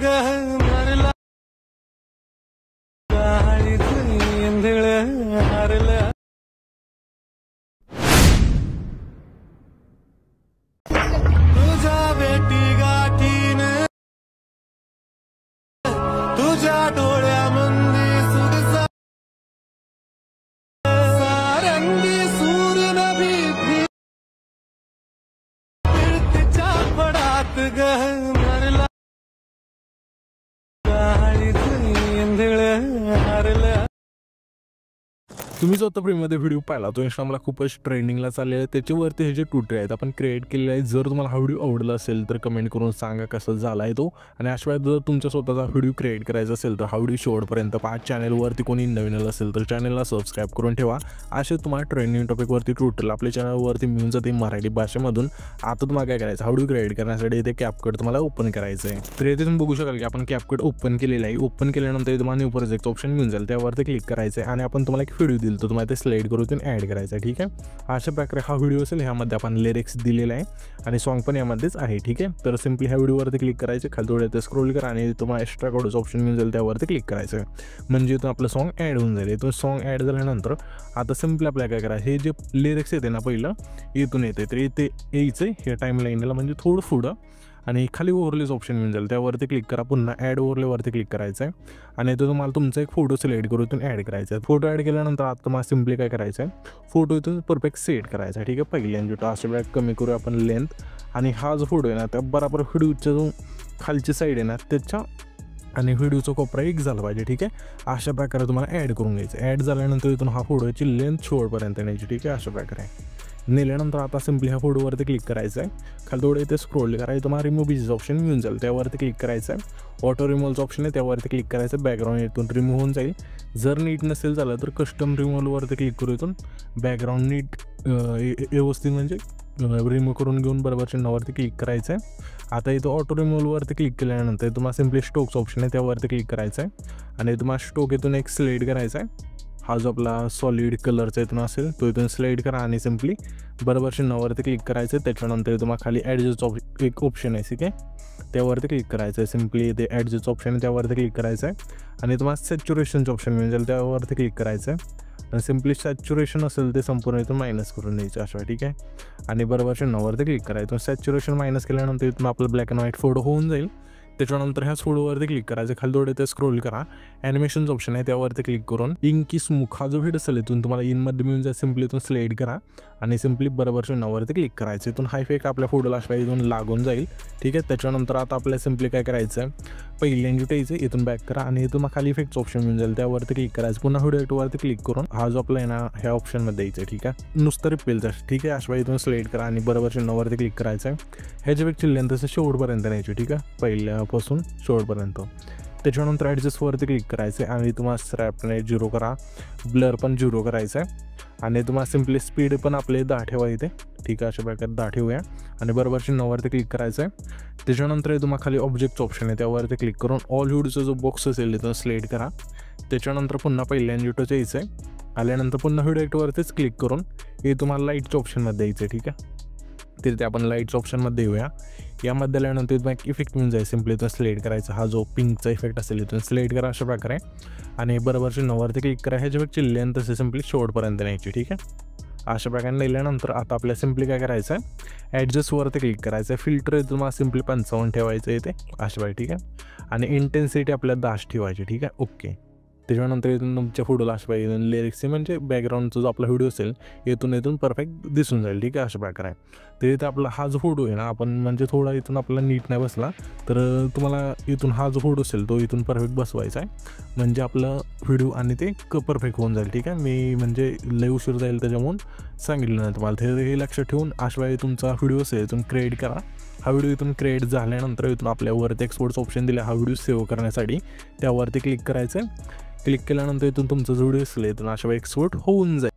गहमरला काळीच इंधळ हरलं तुझ्या भेटी गाठीनं तुझ्या डोळ्यामध्ये सुरसा सारंगी सूर्य नभी फिरतीच्या फडात गहमरला काळीच इंधळ हरलं। तुम्ही जो आता फ्रीमध्ये व्हिडिओ पाहिला तो इंस्टाग्रामला खूपच ट्रेंडिंगला चाललेला आहे, त्याच्यावरती हे जे ट्युटोरियल आहेत आपण क्रिएट केलेले आहे। जर तुम्हाला हा व्हिडिओ आवडला असेल तर कमेंट करून सांगा कसा झाला आहे तो, आणि अशा जर तुमच्या स्वतःचा व्हिडिओ क्रिएट करायचा असेल तर हा व्हिडिओ शेवटपर्यंत पहा। चॅनलवरती कोणी नवीन आलं असेल तर चॅनलला सबस्क्राईब करून ठेवा। असे तुम्हाला ट्रेंडिंग टॉपिकवरती ट्युटोरियल आपल्या चॅनलवरती मिळून जाते मराठी भाषेमधून। आता तुम्हाला काय करायचं, हा व्हिडिओ क्रिएट करण्यासाठी इथे कॅपकट तुम्हाला ओपन करायचं आहे। तर इथे तुम्ही बघू शकाल की आपण कॅपकट ओपन केलेला आहे। ओपन केल्यानंतर तुम्हाला न्यू प्रोजेक्ट ऑप्शन मिळून जाईल, त्यावरती क्लिक करायचं आहे आणि आपण तुम्हाला एक व्हिडिओ दिला तर तुम्हाला ते स्लाइड करून ॲड करायचा आहे। ठीक आहे, अशा प्रकारे हा व्हिडिओ असेल, ह्यामध्ये आपण लिरिक्स दिलेला आहे आणि सॉन्ग पण यामध्येच आहे। ठीक आहे, तर सिम्पली ह्या व्हिडिओवरती क्लिक करायचं, खाली थोडं स्क्रोल करा आणि तुम्हाला एक्स्ट्रा कोडचं ऑप्शन मिळून जाईल, त्यावरती क्लिक करायचं आहे म्हणजे इथून आपलं सॉन्ग ॲड होऊन जाईल। इथून सॉन्ग ॲड झाल्यानंतर आता सिम्पली आपल्याला काय करायचं, हे जे लिरिक्स येते ना पहिलं इथून येते तर इथे यायचं हे टाईमलाईनला म्हणजे थोडं पुढं आणि खाली ओव्हरलेच ऑप्शन मिळून जाईल, त्यावरती क्लिक करा। पुन्हा ॲड ओव्हरलेवरती क्लिक करायचं आहे आणि इथं तुम्हाला तुमचा एक फोटो सिलेक्ट करून इथून ॲड करायचा आहे। फोटो ॲड केल्यानंतर आता तुम्हाला सिम्पली काय करायचं आहे, फोटो इथून परफेक्ट सेट करायचा आहे। ठीक आहे, पहिली आणि अशा बॅग कमी करू आपण लेंथ, आणि हा जो फोटो आहे ना त्या बरोबर व्हिडिओच्या जो खालची साईड आहे ना त्याच्या आणि व्हिडिओचा कोपरा एक झाला पाहिजे। ठीक आहे, अशा प्रकारे तुम्हाला ॲड करून घ्यायचं। ॲड झाल्यानंतर इथून हा फोटोची लेंथ शेवटपर्यंत न्यायची। ठीक आहे, अशा प्रकारे नेल्यानंतर आता सिम्पली ह्या फोटोवरती क्लिक करायचं आहे, खाली थोडं इथे स्क्रोल करायचं, तुम्हाला रिमूव्ह बीजेस ऑप्शन मिळून जाईल, त्यावरती क्लिक करायचं आहे। ऑटो रिमूव्हचं ऑप्शन आहे, त्यावरती क्लिक करायचं, बॅकग्राऊंड इथून रिमूव्ह होऊन जाईल। जर नीट नसेल झालं तर कस्टम रिमूव्हलवरती क्लिक करू, इथून बॅकग्राऊंड नीट व्यवस्थित म्हणजे रिमूव्ह करून घेऊन बरोबर चिन्हावरती क्लिक करायचं आहे। आता इथं ऑटो रिमूव्हलवरती क्लिक केल्यानंतर तुम्हाला सिम्पली स्टोक्स ऑप्शन आहे, त्यावरती क्लिक करायचं आहे आणि तुम्हाला स्टोक इथून एक सिलेक्ट करायचा आहे। हा जो आपला सॉलिड कलरचा इथून असेल तो इथून सिलेक्ट करा आणि सिम्पली बरोबर चिन्हावरती क्लिक करायचं आहे। त्याच्यानंतर तुम्हाला खाली ॲडजस्ट एक ऑप्शन आहे, ठीक आहे, त्यावरती क्लिक करायचं आहे। सिम्पली ते ॲडजस्ट ऑप्शन आहे, त्यावरती क्लिक करायचं आहे आणि तुम्हाला सॅच्युरेशनचं ऑप्शन मिळून जाईल, त्यावरती क्लिक करायचं आहे आणि सिम्पली सॅच्युरेशन असेल ते संपूर्ण इथून मायनस करून द्यायचं अशा। ठीक आहे, आणि बरोबर चिन्हावरती क्लिक करायचं। सॅच्युरेशन मायनस केल्यानंतर इथून आपलं ब्लॅक अँड व्हाईट फोटो होऊन जाईल। त्याच्यानंतर ह्याच फोटोवरती क्लिक करायचं, खाली थोडे ते स्क्रोल करा, ॲनिमेशनचं ऑप्शन आहे, त्यावरती क्लिक करून इन की स्मूक हा जो व्हिडिओ असेल इथून तुम्हाला इनमध्ये मिळून जाईल। सिम्पली इथून सिलेक्ट करा आणि सिम्पली बरोबर चिन्हावरती क्लिक करायचं। इथून हा इफेक्ट आपल्या फोटोला अशा इथून लागून जाईल। ठीक आहे, त्याच्यानंतर आता आपल्याला सिम्पली काय करायचं आहे, पहिली एंजिट यायचं, इथून बॅक करा आणि इथून खाली इफेक्टचं ऑप्शन मिळून जाईल, त्यावरती क्लिक करायचं। पुन्हा व्हिडिओ ॲक्टवरती क्लिक करून हा जो आपला आहे ना ह्या ऑप्शनमध्ये यायचं। ठीक आहे, नुसतं रिपेलचं। ठीक आहे, अशा इथून सिलेक्ट करा आणि बरोबर चिन्हावरती क्लिक करायचं आहे। ह्याच्या इफेक्टची लेंथ तसं शेवटपर्यंत न्यायची। ठीक आहे, पहिल्यापासून शेवटपर्यंत। त्याच्यानंतर ॲडजस्टवरती क्लिक करायचं आहे आणि तुम्हाला स्रॅपने 0 करा, ब्लर पण 0 करायचं आहे आणि तुम्हाला सिम्पली स्पीड पण आपले 10 ठेवा इथे। ठीक आहे, अशा प्रकारे 10 ठेवूया आणि बरोबर चिन्हावरती क्लिक करायचं आहे। त्याच्यानंतर तुम्हाला खाली ऑब्जेक्टचं ऑप्शन आहे, त्यावरती क्लिक करून ऑल व्हिडिओचा जो बॉक्स असेल तिथं सिलेक्ट करा। त्याच्यानंतर पुन्हा पहिल्या एंजिटचं यायचं आहे, आल्यानंतर पुन्हा व्हिडिओ ॲक्टवरतीच क्लिक करून हे तुम्हाला लाईटच्या ऑप्शनमध्ये यायचं आहे। ठीक आहे, तिथे आपण लाईटच्या ऑप्शनमध्ये येऊया। यामध्ये आल्यानंतर तुम्हाला एक इफेक्ट मिळून जाईल, सिम्पली इथून सिलेक्ट करायचा, हा जो पिंकचा इफेक्ट असेल इथून सिलेक्ट करा अशा प्रकारे आणि बरोबर चिन्हावरती क्लिक करा। ह्याच्या इफेक्टची लेंथ असे सिम्पली शेवटपर्यंत न्यायची। ठीक आहे, अशा प्रकारे नेल्यानंतर आता आपल्याला सिम्पली काय करायचं आहे, ॲडजस्टवरती क्लिक करायचं आहे। फिल्टर तुम्हाला सिम्पली 55 ठेवायचं इथे अशा प्रकारे। ठीक आहे, आणि इंटेन्सिटी आपल्याला 10 ठेवायची। ठीक आहे, ओके। त्याच्यानंतर इथून तुमच्या फोटोला अशा पाहिजे लिरिक्स म्हणजे बॅकग्राऊंडचा जो आपला व्हिडिओ असेल इथून परफेक्ट दिसून जाईल। ठीक आहे, अशा प्रकारे तर इथं आपला हा जो फोटो आहे ना आपण म्हणजे थोडा इथून आपल्याला नीट नाही बसला तर तुम्हाला इथून हा जो फोटो असेल तो इथून परफेक्ट बसवायचा आहे म्हणजे आपलं व्हिडिओ आणि ते परफेक्ट होऊन जाईल। ठीक आहे, मी म्हणजे लय उशीर जाईल त्याच्यामुळे सांगितलं नाही तुम्हाला, हे लक्षात ठेवून अशा वेळी तुमचा व्हिडिओ असेल इथून क्रिएट करा। हा व्हिडिओ इथून क्रिएट झाल्यानंतर इथून आपल्यावरती एक्सपोर्टचं ऑप्शन दिलं हा व्हिडिओ सेव्ह करण्यासाठी, त्यावरती क्लिक करायचं आहे। क्लिक केल्यानंतर इथून तुमचा जो व्हिडिओ असेल इथून अशा एक्सपोर्ट होऊन जाईल।